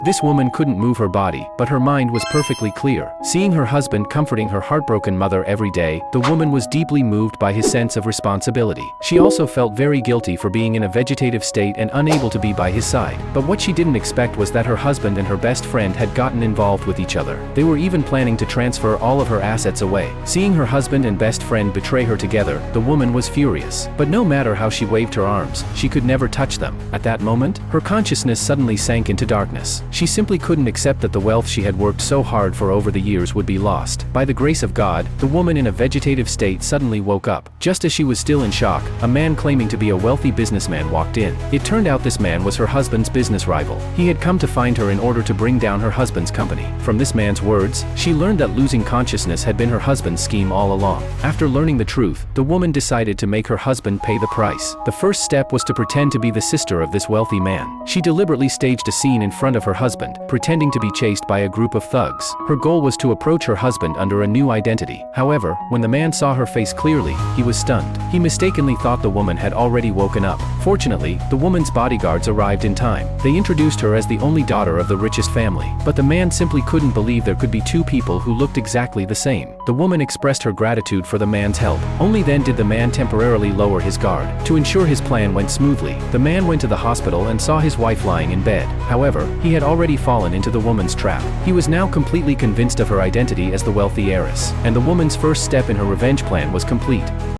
This woman couldn't move her body, but her mind was perfectly clear. Seeing her husband comforting her heartbroken mother every day, the woman was deeply moved by his sense of responsibility. She also felt very guilty for being in a vegetative state and unable to be by his side. But what she didn't expect was that her husband and her best friend had gotten involved with each other. They were even planning to transfer all of her assets away. Seeing her husband and best friend betray her together, the woman was furious. But no matter how she waved her arms, she could never touch them. At that moment, her consciousness suddenly sank into darkness. She simply couldn't accept that the wealth she had worked so hard for over the years would be lost. By the grace of God, the woman in a vegetative state suddenly woke up. Just as she was still in shock, a man claiming to be a wealthy businessman walked in. It turned out this man was her husband's business rival. He had come to find her in order to bring down her husband's company. From this man's words, she learned that losing consciousness had been her husband's scheme all along. After learning the truth, the woman decided to make her husband pay the price. The first step was to pretend to be the sister of this wealthy man. She deliberately staged a scene in front of her husband, pretending to be chased by a group of thugs. Her goal was to approach her husband under a new identity. However, when the man saw her face clearly, he was stunned. He mistakenly thought the woman had already woken up. Fortunately, the woman's bodyguards arrived in time. They introduced her as the only daughter of the richest family. But the man simply couldn't believe there could be two people who looked exactly the same. The woman expressed her gratitude for the man's help. Only then did the man temporarily lower his guard. To ensure his plan went smoothly, the man went to the hospital and saw his wife lying in bed. However, he had already fallen into the woman's trap. He was now completely convinced of her identity as the wealthy heiress, and the woman's first step in her revenge plan was complete.